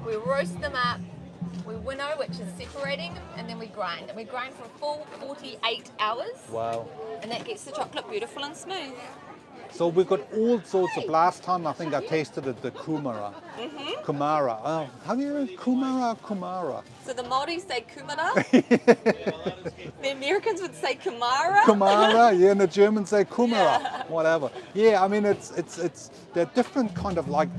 we roast them up, we winnow, which is separating, and then we grind. And we grind for a full 48 hours. Wow. And that gets the chocolate beautiful and smooth. So we've got all sorts of. Last time I think I tasted it, the kumara. Kumara. Oh, how do you know kumara? Kumara. So the Māoris say kumara. The Americans would say kumara. Kumara, yeah, and the Germans say kumara, whatever. Yeah, I mean it's they're different kind of like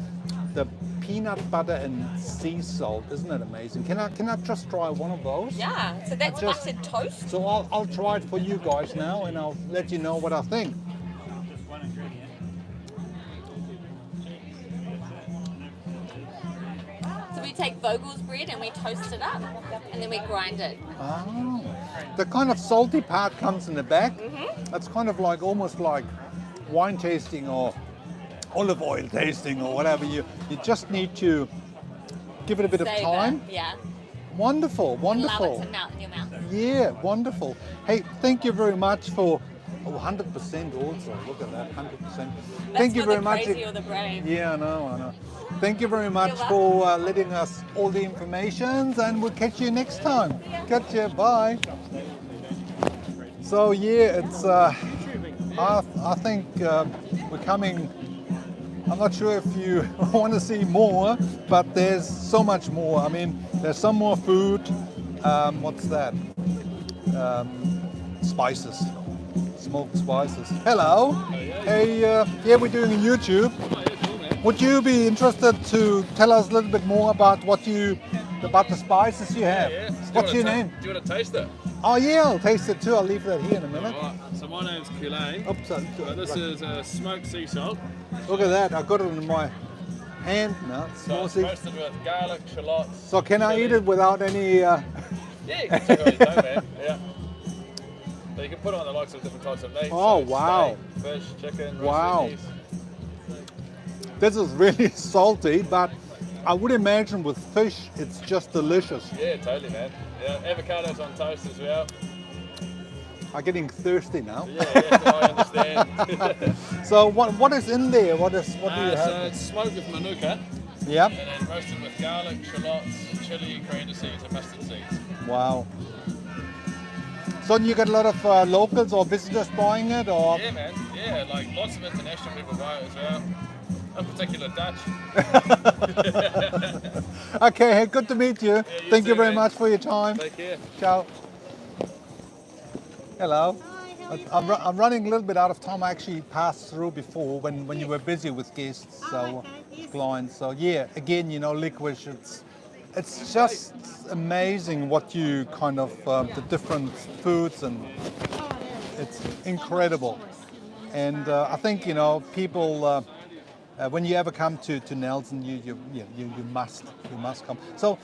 the peanut butter and sea salt, isn't it amazing? Can I just try one of those? Yeah, so that's buttered toast. So I'll try it for you guys now, and I'll let you know what I think. So we take Vogel's bread and we toast it up, and then we grind it. Oh, the kind of salty part comes in the back. That's kind of like almost like wine tasting or olive oil tasting or whatever. You just need to give it a bit of Savor, time. Yeah. Wonderful, wonderful. Allow it to melt in your mouth. Yeah, wonderful. Hey, thank you very much for 100% also. Look at that, 100%. Thank you for very the much. crazy or the brave. Yeah, I know. Thank you very much for letting us all the information, and we'll catch you next time. Catch you, bye. So yeah, it's. I think we're coming. I'm not sure if you want to see more, but there's so much more. I mean, there's some more food. What's that? Spices, smoked spices. Hello. Hey, yeah, we're doing a YouTube. Would you be interested to tell us a little bit more about about the spices you have? Yeah. What's your name? Do you want to taste it? Oh yeah, I'll taste it too. I'll leave that here in a minute. Alright, so my name's Kulane. Oops, This is smoked sea salt. look at that. I got it in my hand now. So Small it's seed. roasted with garlic, shallots. So can I eat chili. it without any? Yeah, you can take it on your own, man. Yeah. So you can put it on the likes of different types of meat. Oh, so wow. Steak, fish, chicken, roast Wow. veggies. This is really salty, but I would imagine with fish, it's just delicious. Yeah, totally, man. Yeah, avocados on toast as well. I'm getting thirsty now. Yeah, I understand. So what is in there? What do you So have? it's smoked with manuka, Yep. and then roasted with garlic, shallots, chili, coriander seeds, and mustard seeds. Wow. So you get a lot of locals or visitors buying it, or? Yeah, man. Yeah, like lots of international people buy it as well. In particular, Dutch. Okay, hey, good to meet you. Thank you too, very man. much for your time. Take care. Ciao. Hello. I'm running a little bit out of time. I actually passed through before when you were busy with guests, so clients. So yeah, again, licorice. It's just amazing what you kind of the different foods, and it's incredible. And I think people. When you ever come to Nelson, you must come. So,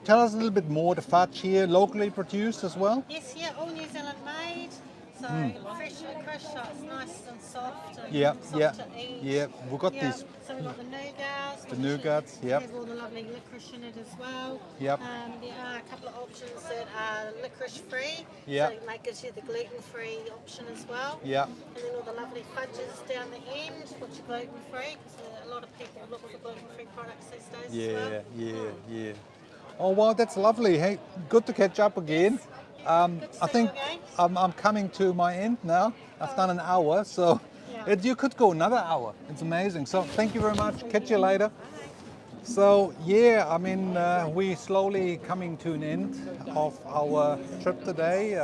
tell us a little bit more. The fudge here, locally produced as well. Yes, yeah, all New Zealand made. So fresh licorice, so it's nice and soft. And soft to eat. Yeah. We've got Yeah, these. so we've got the nougats. The nougats, yep. Have all the lovely licorice in it as well. Yep. There are a couple of options that are licorice free. Yep. So it gives you the gluten free option as well. Yeah. And then all the lovely fudges down the end, which are gluten free, because a lot of people look for gluten free products these days as well. Yeah. Oh wow, that's lovely. Hey, good to catch up again. I think I'm coming to my end now. I've done an hour, so you could go another hour. It's amazing. So thank you very much. Catch you later. So yeah, I mean, we're slowly coming to an end of our trip today,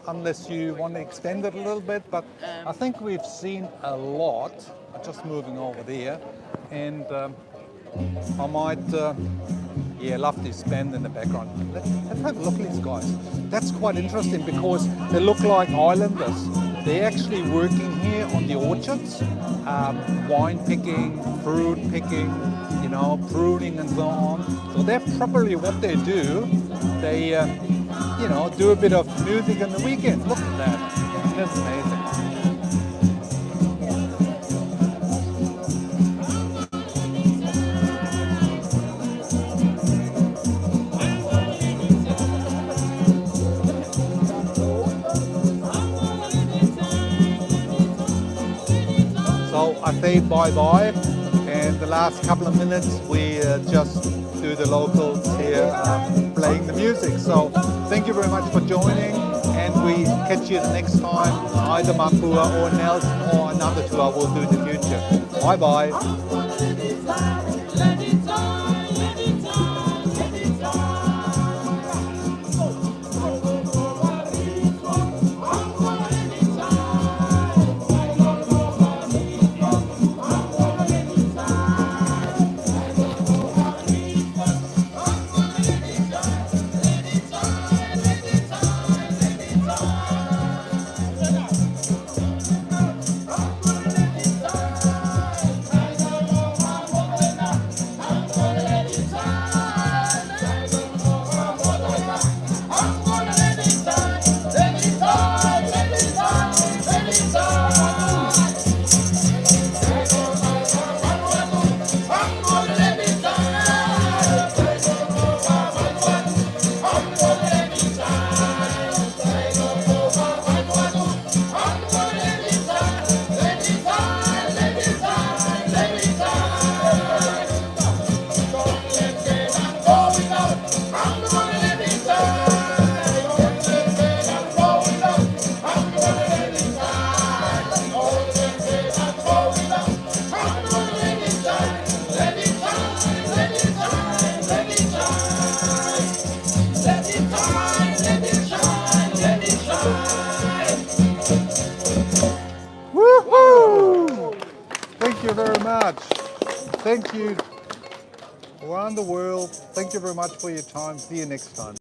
unless you want to extend it a little bit, but I think we've seen a lot. Just moving over there, and I might, love this band in the background. Let's have a look at these guys. That's quite interesting because they look like islanders. They're actually working here on the orchards, wine picking, fruit picking, pruning and so on. So that's probably what they do. They, do a bit of music on the weekends. Look at that. That's amazing. So I say bye-bye, and the last couple of minutes we just do the locals here playing the music. So thank you very much for joining, and we catch you the next time, either Mapua or Nelson or another tour we'll do in the future. Bye-bye. Thank you around the world. Thank you very much for your time. See you next time.